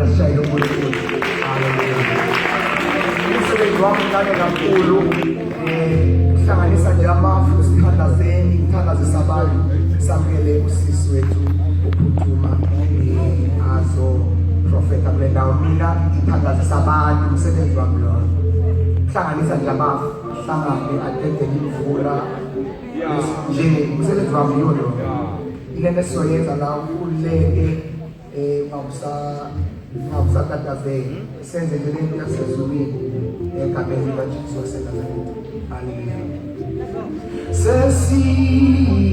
siya yung ulit-ulit. Umsebenzi wami ngane kakhulu kuhlanganisa nje amafu sithandazeni kuthandazisa abantu samukele usisi wethu uphuthuma azo profeta kule ndawo mina ngithandazisa abantu umsebenzi wami lo kuhlanganisa nje amafu hlangane atende imvula nje umsebenzi wami yona ile nto sizoyenza la ukhululeke mawusatatazeke senze nje lento yasezulwini egameni likaJesu waseNazaretha. Haleluya. Sesingene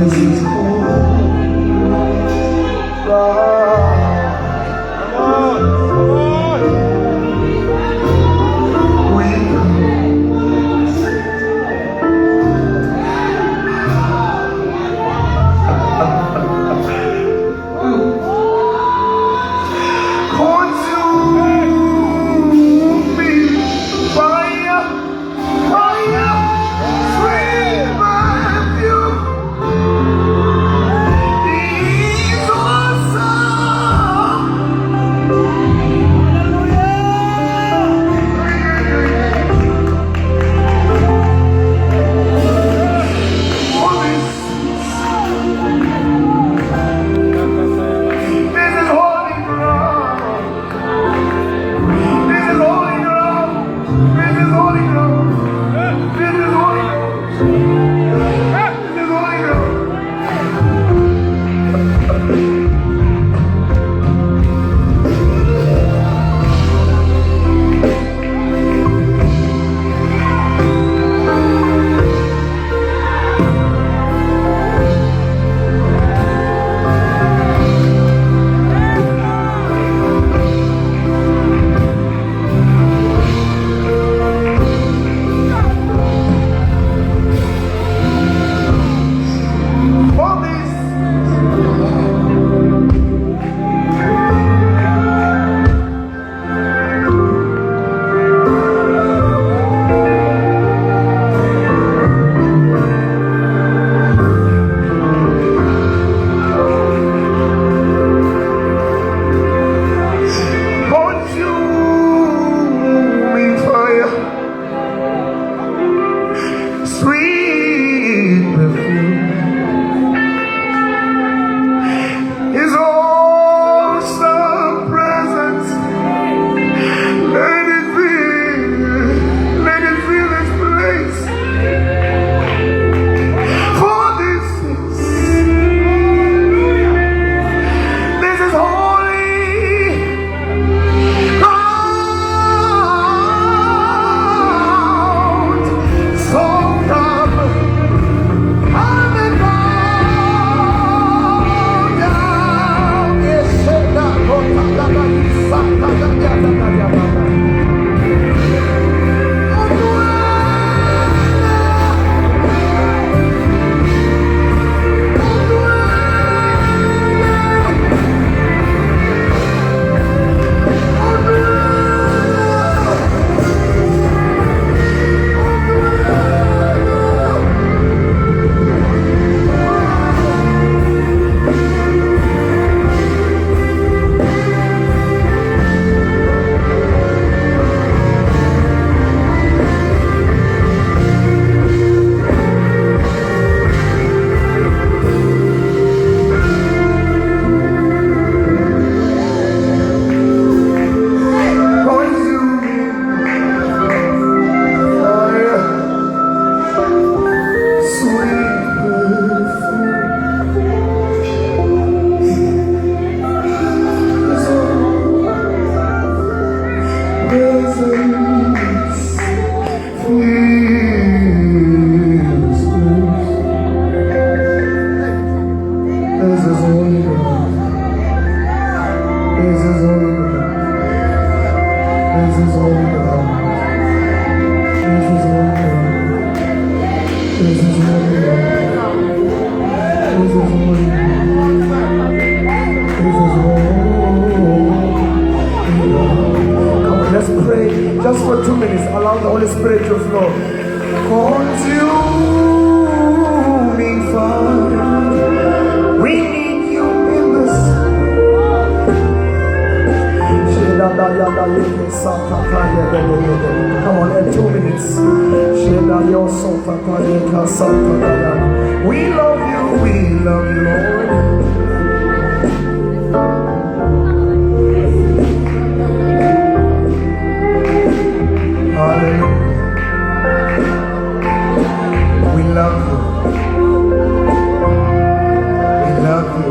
this is holy ground. Just for 2 minutes, allow the Holy Spirit to flow. Consuming fire, we need you in this. Come on, in 2 minutes. We love you, Lord. Hallelujah. We love you. We love you.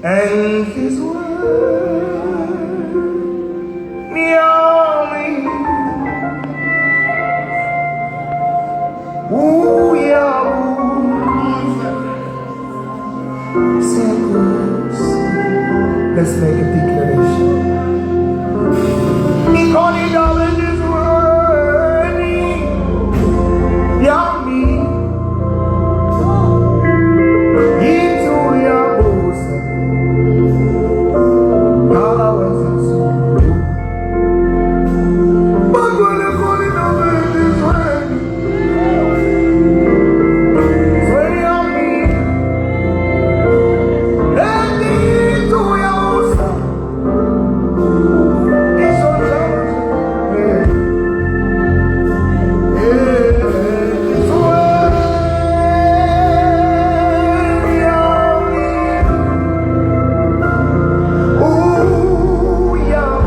and his word near me. Ooh, yeah, ooh. Circles. Let's make a declaration. He called it all in his word. Yeah, me. Into your bosom. But when they call it all in his word, it's when you're me. And into your bosom. It's so challenging. It's when you're me. Ooh, yeah,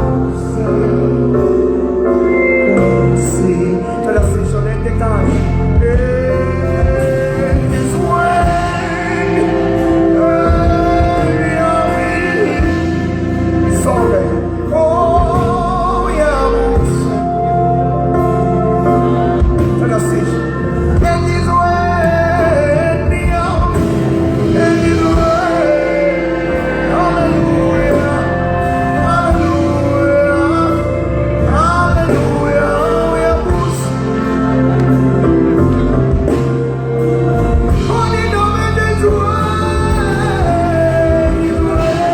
see, tell us it's on the time. It's when you're me. It's okay. Oh, yeah, tell us it's. And it's when you're me. And it's when. Hallelujah. Hallelujah. Hallelujah. Only know that this way is way.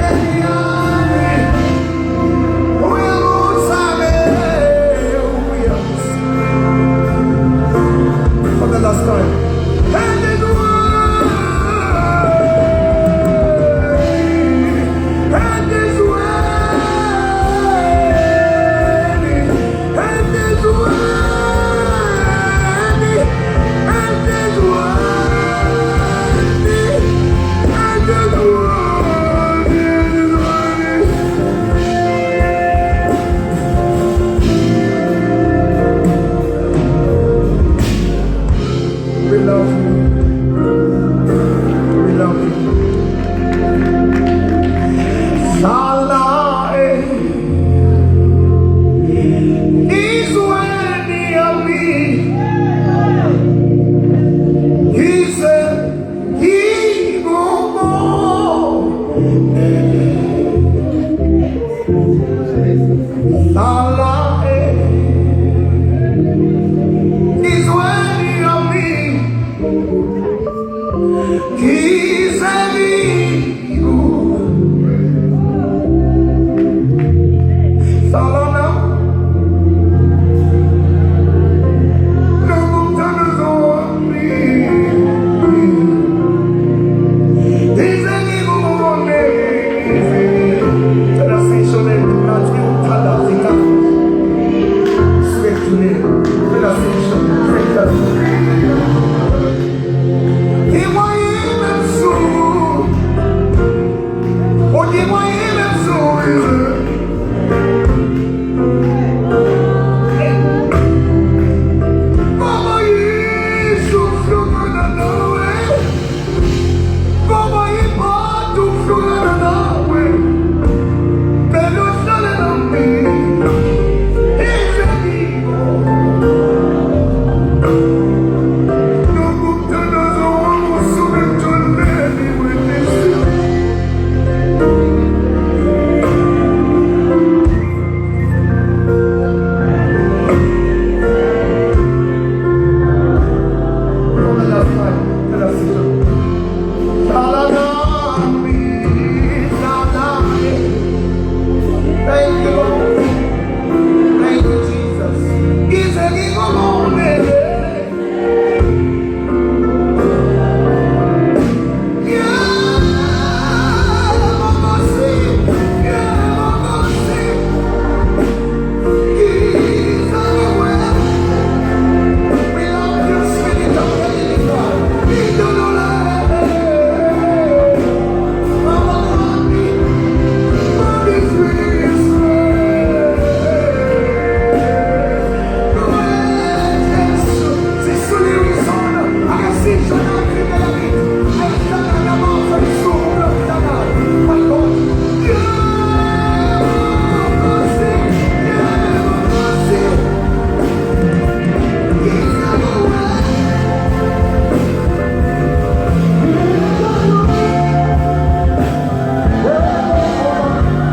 And the army, we will survive. For the last time. And this way. And this way. And this way. And this way. And this we love you. We love you. Salah is when me. He said he will go. Salah is when me. He